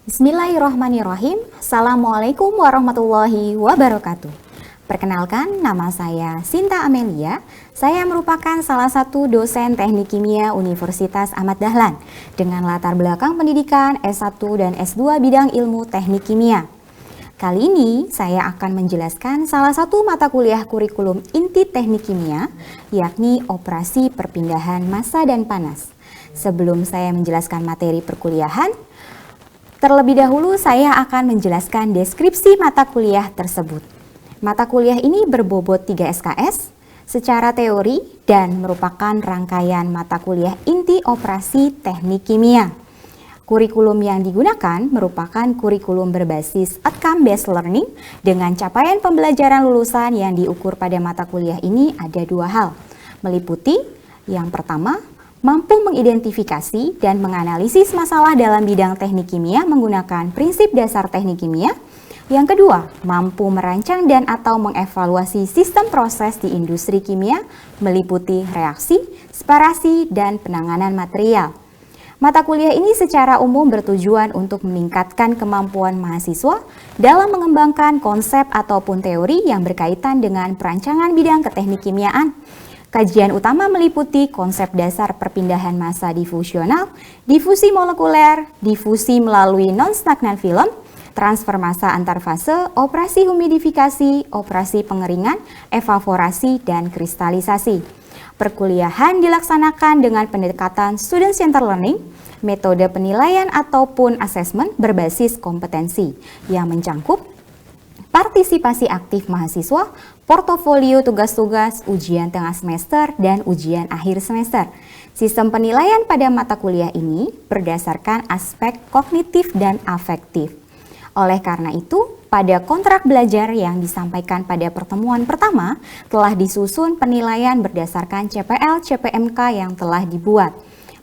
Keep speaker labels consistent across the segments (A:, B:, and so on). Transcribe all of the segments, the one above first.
A: Bismillahirrahmanirrahim. Assalamualaikum warahmatullahi wabarakatuh. Perkenalkan, nama saya Sinta Amelia. Saya merupakan salah satu dosen teknik kimia Universitas Ahmad Dahlan dengan latar belakang pendidikan S1 dan S2 bidang ilmu teknik kimia. Kali ini saya akan menjelaskan salah satu mata kuliah kurikulum inti teknik kimia, yakni operasi perpindahan massa dan panas. Sebelum saya menjelaskan materi perkuliahan, terlebih dahulu saya akan menjelaskan deskripsi mata kuliah tersebut. Mata kuliah ini berbobot 3 SKS secara teori dan merupakan rangkaian mata kuliah inti operasi teknik kimia. Kurikulum yang digunakan merupakan kurikulum berbasis outcome-based learning dengan capaian pembelajaran lulusan yang diukur pada mata kuliah ini ada dua hal, meliputi yang pertama, mampu mengidentifikasi dan menganalisis masalah dalam bidang teknik kimia menggunakan prinsip dasar teknik kimia. Yang kedua, mampu merancang dan atau mengevaluasi sistem proses di industri kimia meliputi reaksi, separasi, dan penanganan material. Mata kuliah ini secara umum bertujuan untuk meningkatkan kemampuan mahasiswa dalam mengembangkan konsep ataupun teori yang berkaitan dengan perancangan bidang keteknik kimiaan. Kajian utama meliputi konsep dasar perpindahan massa difusional, difusi molekuler, difusi melalui non-stagnan film, transfer massa antar fase, operasi humidifikasi, operasi pengeringan, evaporasi, dan kristalisasi. Perkuliahan dilaksanakan dengan pendekatan student center learning, metode penilaian ataupun asesmen berbasis kompetensi yang mencangkup partisipasi aktif mahasiswa, portofolio tugas-tugas, ujian tengah semester, dan ujian akhir semester. Sistem penilaian pada mata kuliah ini berdasarkan aspek kognitif dan afektif. Oleh karena itu, pada kontrak belajar yang disampaikan pada pertemuan pertama telah disusun penilaian berdasarkan CPL CPMK yang telah dibuat.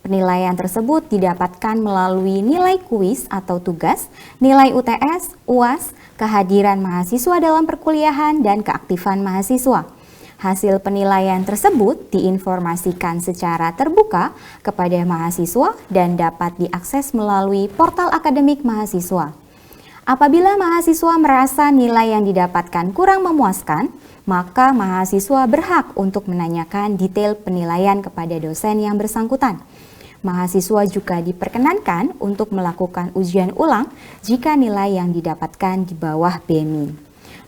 A: Penilaian tersebut didapatkan melalui nilai kuis atau tugas, nilai UTS, UAS, kehadiran mahasiswa dalam perkuliahan, dan keaktifan mahasiswa. Hasil penilaian tersebut diinformasikan secara terbuka kepada mahasiswa dan dapat diakses melalui portal akademik mahasiswa. Apabila mahasiswa merasa nilai yang didapatkan kurang memuaskan, maka mahasiswa berhak untuk menanyakan detail penilaian kepada dosen yang bersangkutan. Mahasiswa juga diperkenankan untuk melakukan ujian ulang jika nilai yang didapatkan di bawah B-.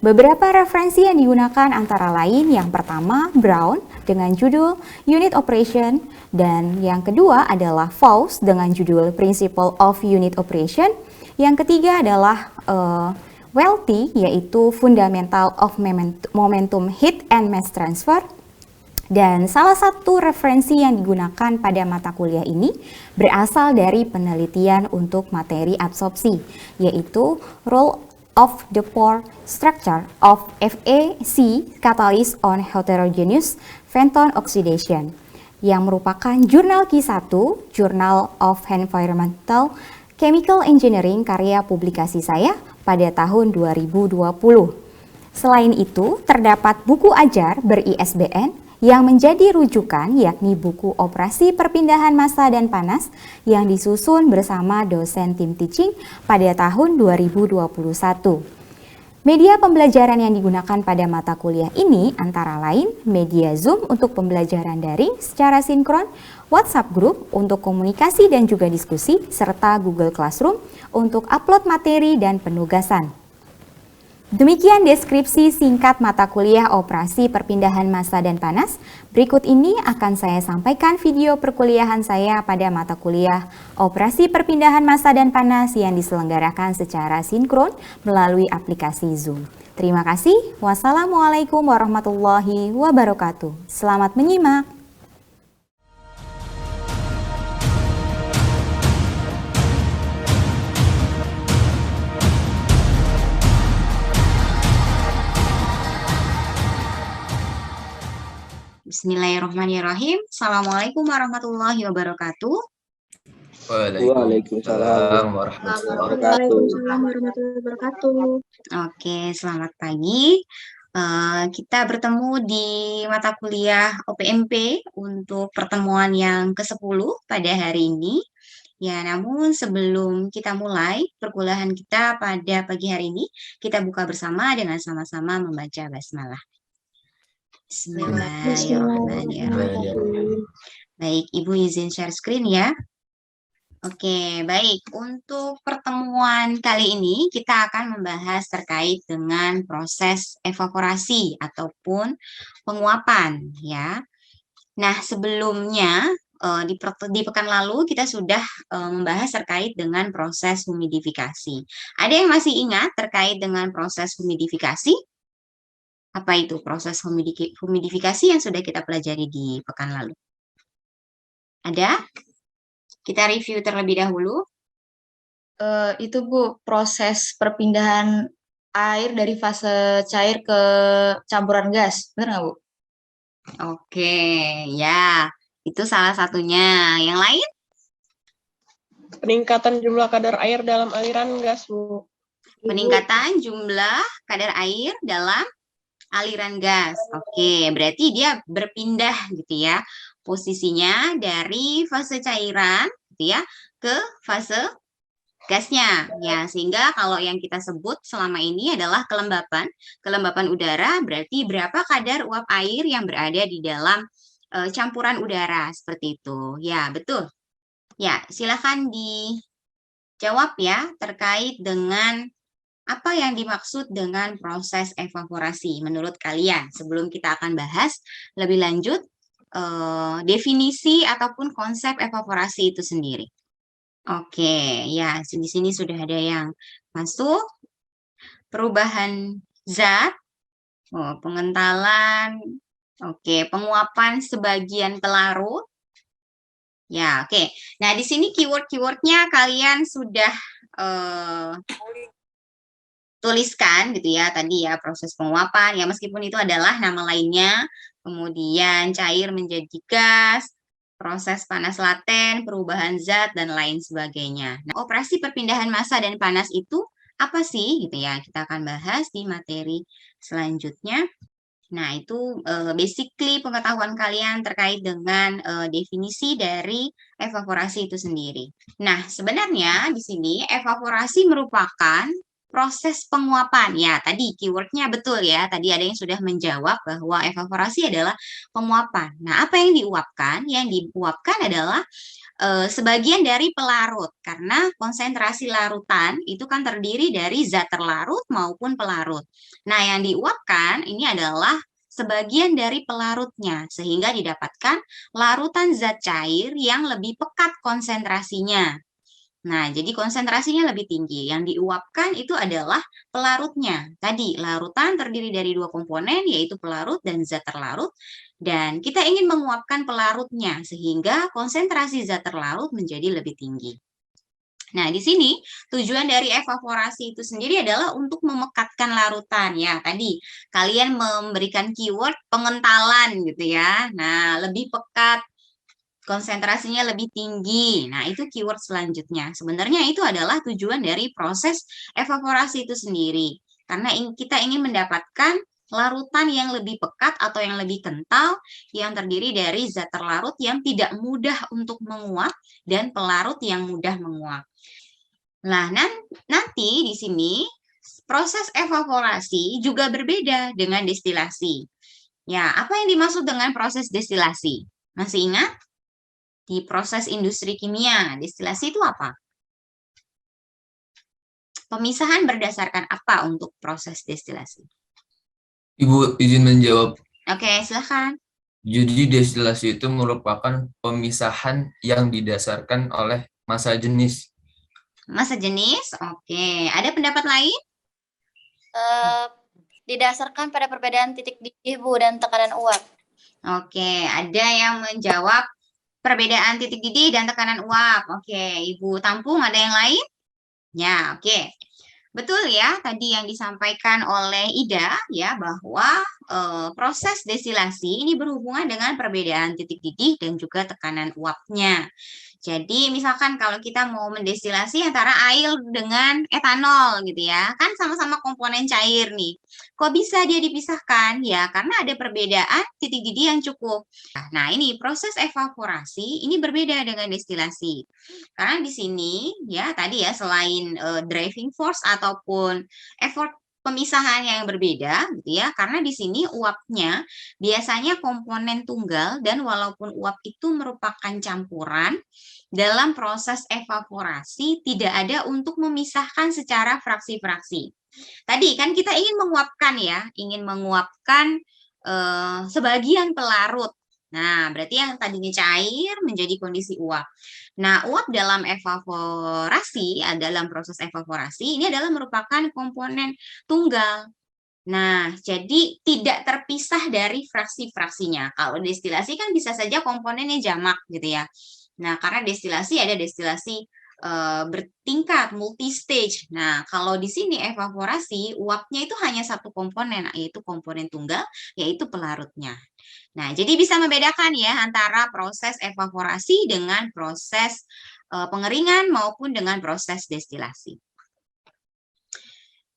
A: Beberapa referensi yang digunakan antara lain yang pertama Brown dengan judul Unit Operation dan yang kedua adalah Faust dengan judul Principle of Unit Operation. Yang ketiga adalah Welty, yaitu Fundamental of Momentum Heat and Mass Transfer. Dan salah satu referensi yang digunakan pada mata kuliah ini berasal dari penelitian untuk materi absorpsi, yaitu Role of the Pore Structure of FAC Catalyst on Heterogeneous Phantom Oxidation, yang merupakan jurnal Q1, Journal of Environmental Chemical Engineering karya publikasi saya pada tahun 2020. Selain itu, terdapat buku ajar ber-ISBN yang menjadi rujukan yakni buku Operasi Perpindahan Massa dan Panas yang disusun bersama dosen tim teaching pada tahun 2021. Media pembelajaran yang digunakan pada mata kuliah ini antara lain media Zoom untuk pembelajaran daring secara sinkron, WhatsApp Group untuk komunikasi dan juga diskusi, serta Google Classroom untuk upload materi dan penugasan. Demikian deskripsi singkat mata kuliah Operasi Perpindahan Massa dan Panas. Berikut ini akan saya sampaikan video perkuliahan saya pada mata kuliah Operasi Perpindahan Massa dan Panas yang diselenggarakan secara sinkron melalui aplikasi Zoom. Terima kasih. Wassalamualaikum warahmatullahi wabarakatuh. Selamat menyimak. Bismillahirrahmanirrahim. Assalamualaikum warahmatullahi wabarakatuh.
B: Waalaikumsalam warahmatullahi wabarakatuh.
A: Oke, selamat pagi. Kita bertemu di mata kuliah OPMP untuk pertemuan yang ke-10 pada hari ini. Ya, namun sebelum kita mulai perkuliahan kita pada pagi hari ini, kita buka bersama dengan sama-sama membaca basmalah. Bismillahirrahmanirrahim. Baik, Ibu izin share screen ya. Oke, baik. Untuk pertemuan kali ini, kita akan membahas terkait dengan proses evaporasi ataupun penguapan ya. Nah, sebelumnya di pekan lalu kita sudah membahas terkait dengan proses humidifikasi. Ada yang masih ingat terkait dengan proses humidifikasi? Apa itu proses humidifikasi yang sudah kita pelajari di pekan lalu? Ada? Kita review terlebih dahulu.
C: Itu Bu, proses perpindahan air dari fase cair ke campuran gas, benar nggak Bu?
A: Oke, ya, itu salah satunya. Yang lain?
B: Peningkatan jumlah kadar air dalam aliran gas, Bu.
A: Peningkatan jumlah kadar air dalam aliran gas. Oke, berarti dia berpindah gitu ya. Posisinya dari fase cairan gitu ya ke fase gasnya. Ya, sehingga kalau yang kita sebut selama ini adalah kelembapan. Kelembapan udara berarti berapa kadar uap air yang berada di dalam campuran udara seperti itu. Ya, betul. Ya, silakan dijawab ya terkait dengan apa yang dimaksud dengan proses evaporasi menurut kalian? Sebelum kita akan bahas lebih lanjut definisi ataupun konsep evaporasi itu sendiri. Oke, ya di sini sudah ada yang masuk. Perubahan zat, pengentalan, oke, penguapan sebagian pelarut. Ya, oke. Nah, di sini keyword-keywordnya kalian sudah tuliskan gitu ya tadi ya, proses penguapan ya, meskipun itu adalah nama lainnya, kemudian cair menjadi gas, proses panas laten, perubahan zat dan lain sebagainya. Nah, operasi perpindahan massa dan panas itu apa sih gitu ya, kita akan bahas di materi selanjutnya. Nah, itu basically pengetahuan kalian terkait dengan definisi dari evaporasi itu sendiri. Nah, sebenarnya di sini evaporasi merupakan proses penguapan. Ya, tadi keywordnya betul ya. Tadi ada yang sudah menjawab bahwa evaporasi adalah penguapan. Nah, apa yang diuapkan? Yang diuapkan adalah sebagian dari pelarut, karena konsentrasi larutan itu kan terdiri dari zat terlarut maupun pelarut. Nah, yang diuapkan ini adalah sebagian dari pelarutnya, sehingga didapatkan larutan zat cair yang lebih pekat konsentrasinya. Nah, jadi konsentrasinya lebih tinggi. Yang diuapkan itu adalah pelarutnya. Tadi, larutan terdiri dari dua komponen, yaitu pelarut dan zat terlarut. Dan kita ingin menguapkan pelarutnya, sehingga konsentrasi zat terlarut menjadi lebih tinggi. Nah, di sini tujuan dari evaporasi itu sendiri adalah untuk memekatkan larutan. Ya, tadi kalian memberikan keyword pengentalan gitu ya. Nah, lebih pekat, konsentrasinya lebih tinggi. Nah, itu keyword selanjutnya. Sebenarnya itu adalah tujuan dari proses evaporasi itu sendiri. Karena kita ingin mendapatkan larutan yang lebih pekat atau yang lebih kental yang terdiri dari zat terlarut yang tidak mudah untuk menguap dan pelarut yang mudah menguap. Nah, nanti di sini proses evaporasi juga berbeda dengan destilasi. Ya, apa yang dimaksud dengan proses destilasi? Masih ingat? Di proses industri kimia, destilasi itu apa? Pemisahan berdasarkan apa untuk proses destilasi?
D: Ibu izin menjawab.
A: Oke, silahkan.
D: Jadi destilasi itu merupakan pemisahan yang didasarkan oleh massa jenis.
A: Massa jenis, oke. Ada pendapat lain?
C: Didasarkan pada perbedaan titik didih Bu dan tekanan uap.
A: Oke, ada yang menjawab perbedaan titik didih dan tekanan uap. Oke, Ibu Tampung, ada yang lain? Ya, oke. Betul ya, tadi yang disampaikan oleh Ida ya, bahwa
E: proses destilasi ini berhubungan dengan perbedaan titik didih dan juga tekanan uapnya. Jadi misalkan kalau kita mau mendestilasi antara air dengan etanol gitu ya, kan sama-sama komponen cair nih. Kok bisa dia dipisahkan? Ya karena ada perbedaan titik didih yang cukup. Nah ini proses evaporasi ini berbeda dengan destilasi. Karena di sini ya tadi ya selain driving force ataupun effort pemisahan yang berbeda gitu ya, karena di sini uapnya biasanya komponen tunggal dan walaupun uap itu merupakan campuran, dalam proses evaporasi tidak ada untuk memisahkan secara fraksi-fraksi. Tadi kan kita ingin menguapkan ya, ingin menguapkan sebagian pelarut. Nah, berarti yang tadinya cair menjadi kondisi uap. Nah, uap dalam evaporasi, dalam proses evaporasi, ini adalah merupakan komponen tunggal. Nah, jadi tidak terpisah dari fraksi-fraksinya. Kalau destilasi kan bisa saja komponennya jamak gitu ya. Nah, karena destilasi ada destilasi bertingkat, multi-stage. Nah, kalau di sini evaporasi, uapnya itu hanya satu komponen, yaitu komponen tunggal, yaitu pelarutnya. Nah, jadi bisa membedakan ya antara proses evaporasi dengan proses pengeringan maupun dengan proses destilasi.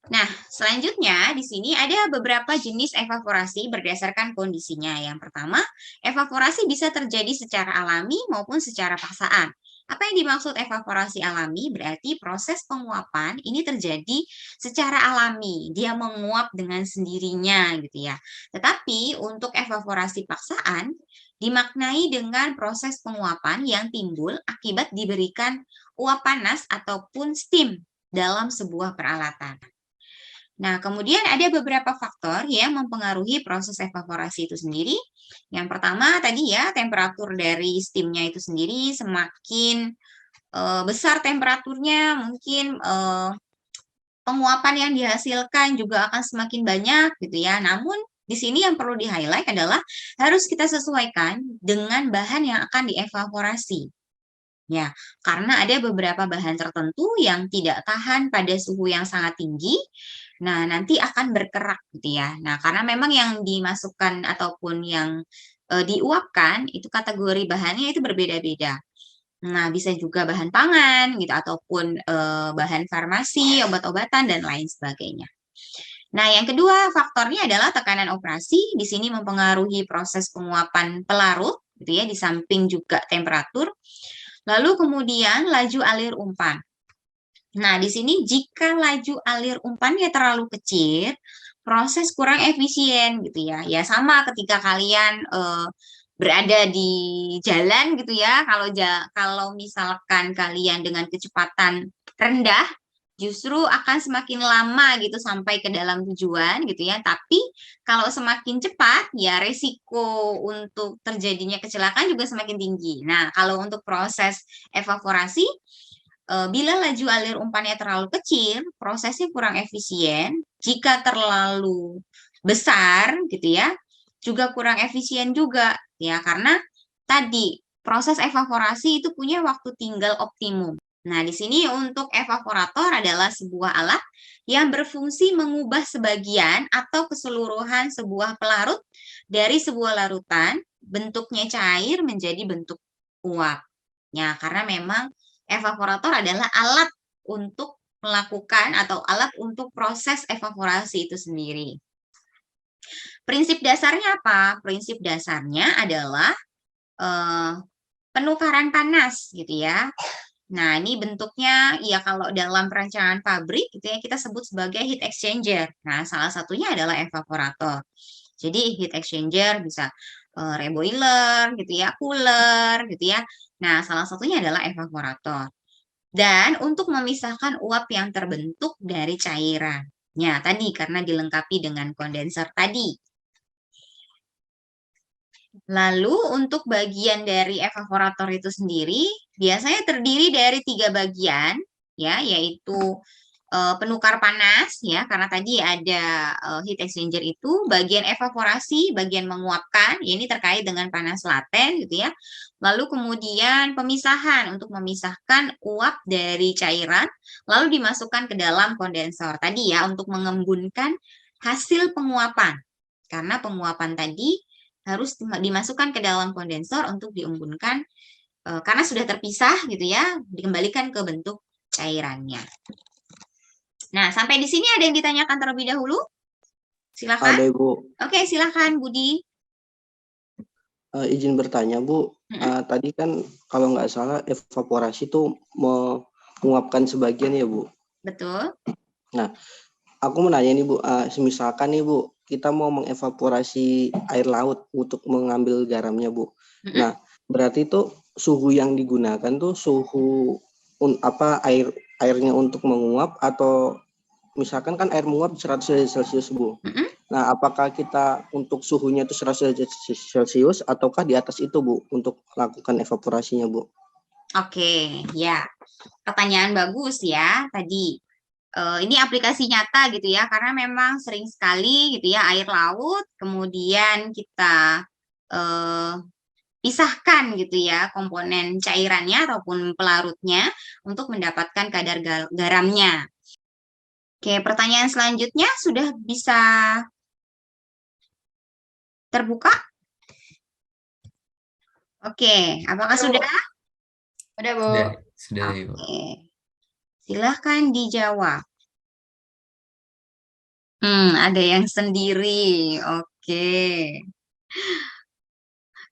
E: Nah, selanjutnya di sini ada beberapa jenis evaporasi berdasarkan kondisinya. Yang pertama, evaporasi bisa terjadi secara alami maupun secara paksaan. Apa yang dimaksud evaporasi alami? Berarti proses penguapan ini terjadi secara alami. Dia menguap dengan sendirinya gitu ya. Tetapi untuk evaporasi paksaan dimaknai dengan proses penguapan yang timbul akibat diberikan uap panas ataupun steam dalam sebuah peralatan. Nah, kemudian ada beberapa faktor yang mempengaruhi proses evaporasi itu sendiri. Yang pertama tadi ya, temperatur dari steamnya itu sendiri semakin besar temperaturnya, mungkin penguapan yang dihasilkan juga akan semakin banyak gitu ya. Namun di sini yang perlu di-highlight adalah harus kita sesuaikan dengan bahan yang akan dievaporasi. Ya, karena ada beberapa bahan tertentu yang tidak tahan pada suhu yang sangat tinggi. Nah, nanti akan berkerak gitu ya. Nah, karena memang yang dimasukkan ataupun yang diuapkan itu kategori bahannya itu berbeda-beda. Nah, bisa juga bahan pangan gitu ataupun bahan farmasi, obat-obatan dan lain sebagainya. Nah, yang kedua faktornya adalah tekanan operasi. Di sini mempengaruhi proses penguapan pelarut gitu ya, di samping juga temperatur. Lalu kemudian laju alir umpan. Nah, di sini jika laju alir umpannya terlalu kecil, proses kurang efisien gitu ya. Ya sama ketika kalian berada di jalan gitu ya. Kalau misalkan kalian dengan kecepatan rendah, justru akan semakin lama gitu sampai ke dalam tujuan gitu ya. Tapi kalau semakin cepat, ya resiko untuk terjadinya kecelakaan juga semakin tinggi. Nah, kalau untuk proses evaporasi, bila laju alir umpannya terlalu kecil, prosesnya kurang efisien. Jika terlalu besar, gitu ya, juga kurang efisien juga, ya karena tadi proses evaporasi itu punya waktu tinggal optimum. Nah, di sini untuk evaporator adalah sebuah alat yang berfungsi mengubah sebagian atau keseluruhan sebuah pelarut dari sebuah larutan bentuknya cair menjadi bentuk uap. Ya, karena memang evaporator adalah alat untuk melakukan atau alat untuk proses evaporasi itu sendiri. Prinsip dasarnya apa? Prinsip dasarnya adalah penukaran panas gitu ya. Nah, ini bentuknya ya kalau dalam perancangan pabrik gitu ya kita sebut sebagai heat exchanger. Nah, salah satunya adalah evaporator. Jadi heat exchanger bisa reboiler gitu ya, cooler gitu ya. Nah, salah satunya adalah evaporator. Dan untuk memisahkan uap yang terbentuk dari cairan. Ya, tadi karena dilengkapi dengan kondenser tadi. Lalu untuk bagian dari evaporator itu sendiri, biasanya terdiri dari 3 bagian, ya, yaitu penukar panas, ya, karena tadi ada heat exchanger itu, bagian evaporasi, bagian menguapkan, ya, ini terkait dengan panas laten, gitu ya. Lalu kemudian pemisahan, untuk memisahkan uap dari cairan, lalu dimasukkan ke dalam kondensor tadi ya, untuk mengembunkan hasil penguapan. Karena penguapan tadi harus dimasukkan ke dalam kondensor untuk diembunkan karena sudah terpisah gitu ya, dikembalikan ke bentuk cairannya. Nah, sampai di sini ada yang ditanyakan terlebih dahulu? Silakan.
F: Ada Ibu.
E: Oke, silakan Budi.
F: Izin bertanya Bu, tadi kan kalau nggak salah evaporasi itu menguapkan sebagian ya Bu.
E: Betul.
F: Nah, aku mau nanya nih Bu, misalkan nih Bu, kita mau mengevaporasi air laut untuk mengambil garamnya Bu. Nah, berarti itu suhu yang digunakan tuh suhu airnya untuk menguap, atau misalkan kan air menguap 100 derajat Celcius Bu. Nah, apakah kita untuk suhunya itu 100 derajat Celcius ataukah di atas itu Bu untuk melakukan evaporasinya Bu?
E: Oke, ya. Pertanyaan bagus ya tadi. Ini aplikasi nyata gitu ya, karena memang sering sekali gitu ya air laut, kemudian kita pisahkan gitu ya komponen cairannya ataupun pelarutnya untuk mendapatkan kadar garamnya. Oke, pertanyaan selanjutnya sudah bisa terbuka? Oke, apakah sudah?
C: Udah, Bu.
D: Sudah Ibu.
E: Oke. Silahkan dijawab. Ada yang sendiri. Oke.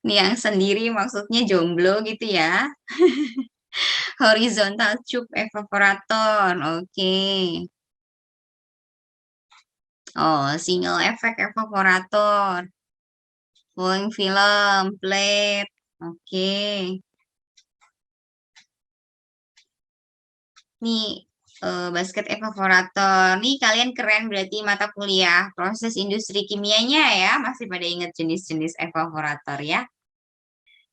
E: Ini yang sendiri maksudnya jomblo gitu ya. Horizontal tube evaporator. Oke. Oh, single effect evaporator. Flowing film, plate. Oke. Nih, basket evaporator. Nih kalian keren berarti mata kuliah proses industri kimianya ya. Masih pada ingat jenis-jenis evaporator ya.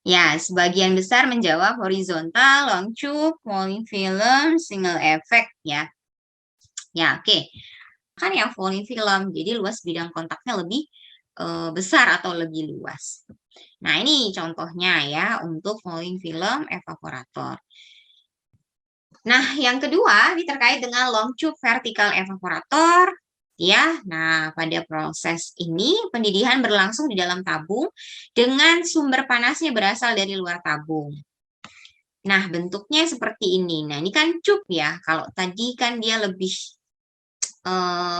E: Ya, sebagian besar menjawab horizontal, long tube, falling film, single effect ya. Ya, oke. Kan yang falling film, jadi luas bidang kontaknya lebih besar atau lebih luas. Nah, ini contohnya ya untuk falling film evaporator. Nah, yang kedua ini terkait dengan long tube vertical evaporator. Ya, nah pada proses ini pendidihan berlangsung di dalam tabung dengan sumber panasnya berasal dari luar tabung. Nah, bentuknya seperti ini. Nah, ini kan cup ya. Kalau tadi kan dia lebih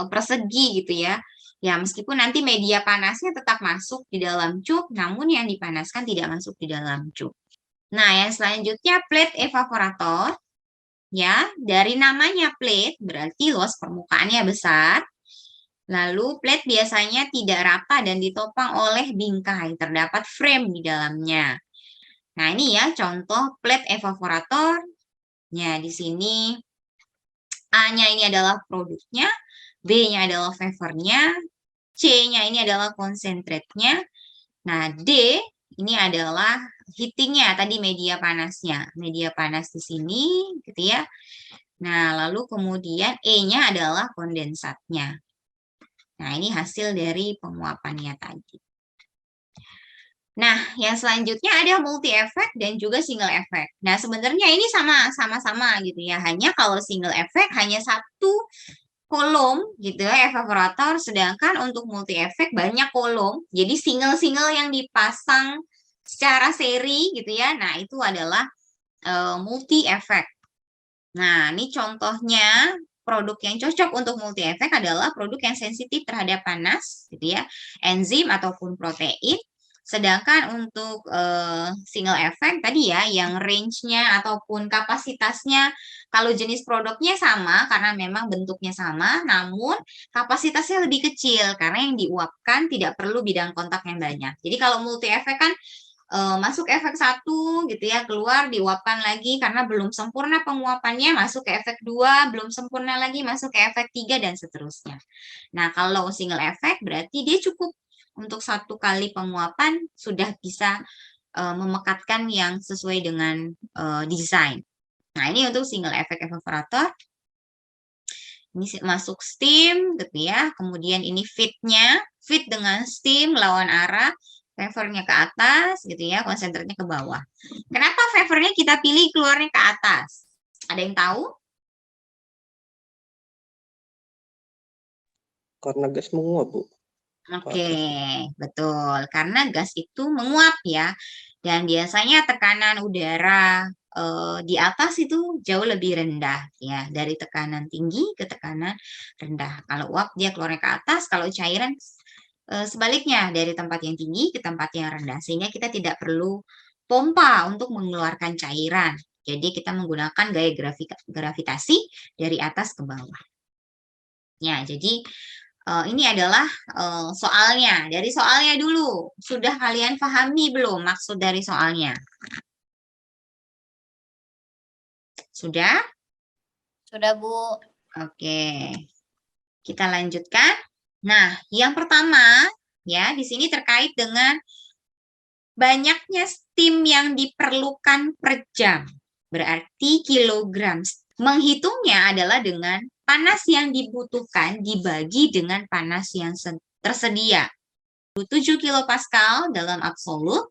E: persegi gitu ya. Ya, meskipun nanti media panasnya tetap masuk di dalam cup, namun yang dipanaskan tidak masuk di dalam cup. Nah, yang selanjutnya plate evaporator. Ya, dari namanya plate berarti luas permukaannya besar. Lalu plate biasanya tidak rata dan ditopang oleh bingkai, terdapat frame di dalamnya. Nah, ini ya contoh plate evaporator. Ya, di sini A-nya ini adalah produknya, B-nya adalah vapornya, C-nya ini adalah concentrate-nya. Nah, D ini adalah heating-nya, tadi media panasnya. Media panas di sini gitu ya. Nah, lalu kemudian E-nya adalah kondensatnya. Nah, ini hasil dari penguapannya tadi. Nah, yang selanjutnya ada multi effect dan juga single effect. Nah, sebenarnya ini sama-sama gitu ya. Hanya kalau single effect hanya satu kolom gitu ya evaporator, sedangkan untuk multi effect banyak kolom. Jadi single-single yang dipasang secara seri gitu ya. Nah, itu adalah multi effect. Nah, ini contohnya produk yang cocok untuk multi effect adalah produk yang sensitif terhadap panas, gitu ya, enzim ataupun protein. Sedangkan untuk single effect tadi ya, yang range-nya ataupun kapasitasnya, kalau jenis produknya sama karena memang bentuknya sama, namun kapasitasnya lebih kecil karena yang diuapkan tidak perlu bidang kontak yang banyak. Jadi kalau multi effect kan masuk efek 1 gitu ya, keluar diuapkan lagi karena belum sempurna penguapannya, masuk ke efek 2, belum sempurna lagi masuk ke efek 3 dan seterusnya. Nah, kalau single effect berarti dia cukup untuk satu kali penguapan sudah bisa memekatkan yang sesuai dengan desain. Nah, ini untuk single effect evaporator. Ini masuk steam gitu ya, kemudian ini feed-nya, feed dengan steam lawan arah. Vapornya ke atas gitu ya, konsentratnya ke bawah. Kenapa vapornya kita pilih keluarnya ke atas? Ada yang tahu?
F: Karena gas menguap Bu.
E: Oke, betul. Karena gas itu menguap ya. Dan biasanya tekanan udara di atas itu jauh lebih rendah ya, dari tekanan tinggi ke tekanan rendah. Kalau uap dia keluarnya ke atas, kalau cairan sebaliknya dari tempat yang tinggi ke tempat yang rendah. Sehingga kita tidak perlu pompa untuk mengeluarkan cairan. Jadi kita menggunakan gaya gravitasi dari atas ke bawah. Ya, jadi ini adalah soalnya. Dari soalnya dulu, sudah kalian pahami belum maksud dari soalnya? Sudah?
C: Sudah, Bu.
E: Oke. Kita lanjutkan. Nah, yang pertama ya, di sini terkait dengan banyaknya steam yang diperlukan per jam. Berarti kilogram. Menghitungnya adalah dengan panas yang dibutuhkan dibagi dengan panas yang tersedia. 7 kilopascal dalam absolut.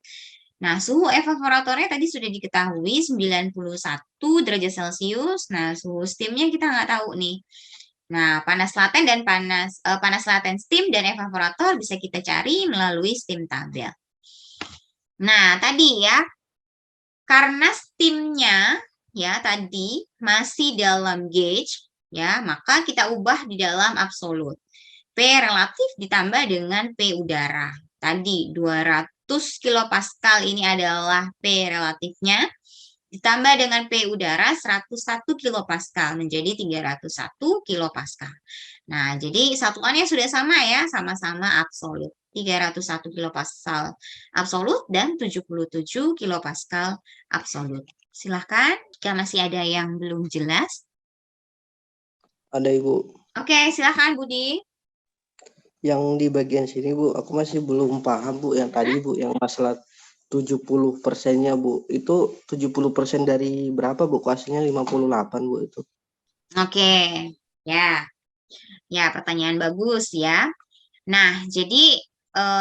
E: Nah, suhu evaporatornya tadi sudah diketahui 91 derajat Celcius. Nah, suhu steamnya kita nggak tahu nih. Nah, panas laten dan panas laten steam dan evaporator bisa kita cari melalui steam tabel. Nah, tadi ya, karena steamnya ya tadi masih dalam gauge ya, maka kita ubah di dalam absolut. P relatif ditambah dengan P udara. Tadi 200 kilopascal ini adalah P relatifnya, ditambah dengan P udara 101 kilopascal menjadi 301 kilopascal. Nah, jadi satuannya sudah sama ya, sama-sama absolut. 301 kilopascal absolut dan 77 kilopascal absolut. Silahkan, jika masih ada yang belum jelas.
F: Ada Ibu.
E: Oke, silahkan Budi.
F: Yang di bagian sini Bu, aku masih belum paham Bu, yang tadi Bu, yang masalah 70%-nya Bu. Itu 70% dari berapa Bu? Hasilnya 58 Bu itu.
E: Oke, ya. Ya, pertanyaan bagus ya. Nah, jadi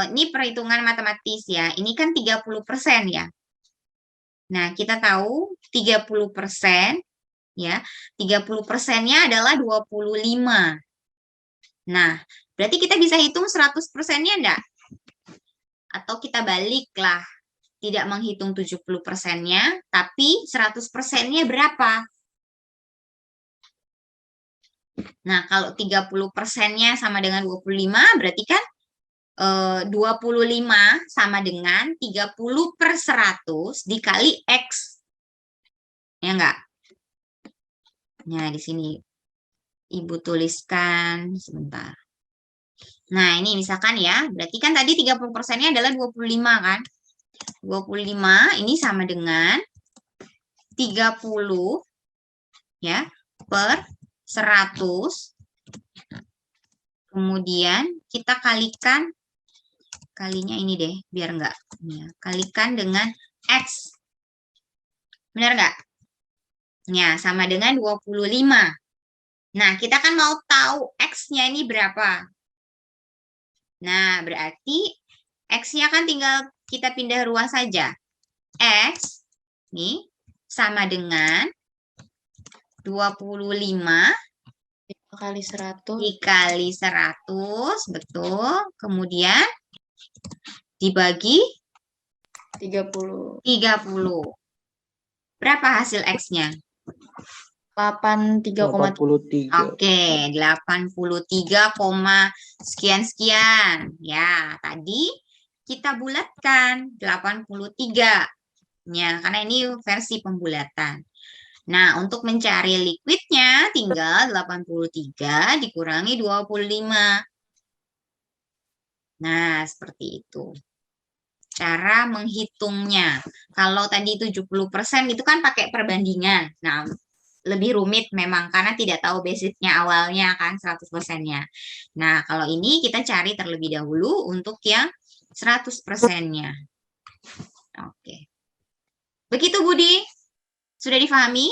E: ini perhitungan matematis ya. Ini kan 30% ya. Nah, kita tahu 30% ya. 30%-nya adalah 25. Nah, berarti kita bisa hitung 100%-nya enggak? Atau kita baliklah. Tidak menghitung 70%-nya, tapi 100%-nya berapa? Nah, kalau 30%-nya sama dengan 25, berarti kan 25 sama dengan 30/100 dikali X. Ya enggak? Nah, di sini Ibu tuliskan sebentar. Nah, ini misalkan ya, berarti kan tadi 30%-nya adalah 25 kan? 25 ini sama dengan 30 ya per 100. Kemudian kita kalinya ini deh, biar enggak. Ya, kalikan dengan X. Benar enggak? Ya, sama dengan 25. Nah, kita kan mau tahu X-nya ini berapa. Nah, berarti X-nya kan tinggal kita pindah ruang saja. X nih sama dengan 25
C: Kali 100.
E: dikali 100, betul. Kemudian dibagi
C: 30.
E: 30. Berapa hasil X-nya?
C: 83,3.
E: Oke, 83, sekian-sekian. Ya, tadi kita bulatkan 83. Ya, karena ini versi pembulatan. Nah, untuk mencari liquidnya tinggal 83 dikurangi 25. Nah, seperti itu. Cara menghitungnya. Kalau tadi 70% itu kan pakai perbandingan. Nah, lebih rumit memang karena tidak tahu basisnya awalnya kan 100%-nya. Nah, kalau ini kita cari terlebih dahulu untuk yang 100%-nya. Oke. Begitu Budi? Sudah difahami?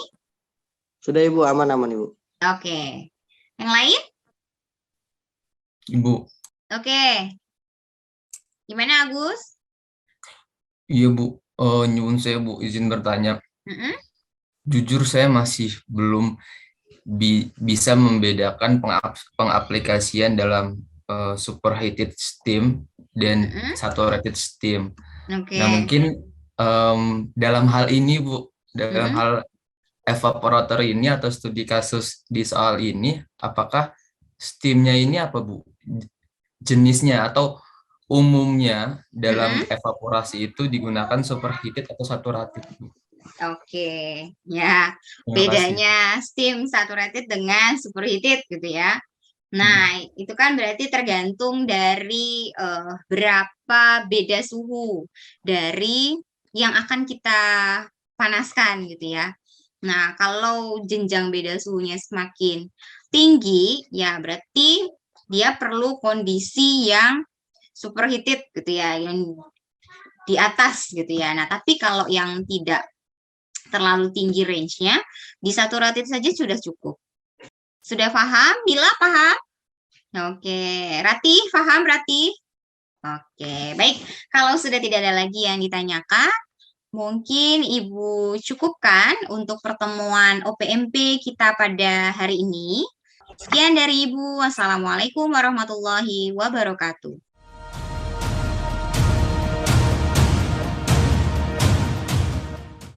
F: Sudah Ibu, aman-aman Ibu.
E: Oke. Yang lain?
D: Ibu.
E: Oke. Gimana Agus?
D: Iya Bu, nyuwun saya Bu, izin bertanya. Jujur saya masih belum bisa membedakan pengaplikasian dalam superheated steam dan
E: Mm-mm.
D: saturated steam.
E: Oke.
D: Nah, mungkin dalam hal ini, Bu, dalam
E: Mm-mm.
D: hal evaporator ini atau studi kasus di soal ini, apakah steamnya ini apa, Bu? Jenisnya atau umumnya dalam
E: Mm-mm.
D: evaporasi itu digunakan superheated atau saturated, Bu?
E: Oke, ya
D: Terima kasih.
E: bedanya steam saturated dengan superheated gitu ya. Nah, itu kan berarti tergantung dari berapa beda suhu dari yang akan kita panaskan gitu ya. Nah, kalau jenjang beda suhunya semakin tinggi, ya berarti dia perlu kondisi yang superheated gitu ya, yang di atas gitu ya. Nah, tapi kalau yang tidak terlalu tinggi range-nya, di saturated saja sudah cukup. Sudah paham? Bila paham? Oke, Rati, paham Rati? Oke, baik. Kalau sudah tidak ada lagi yang ditanyakan, mungkin Ibu cukupkan untuk pertemuan OPMP kita pada hari ini. Sekian dari Ibu. Wassalamualaikum warahmatullahi wabarakatuh.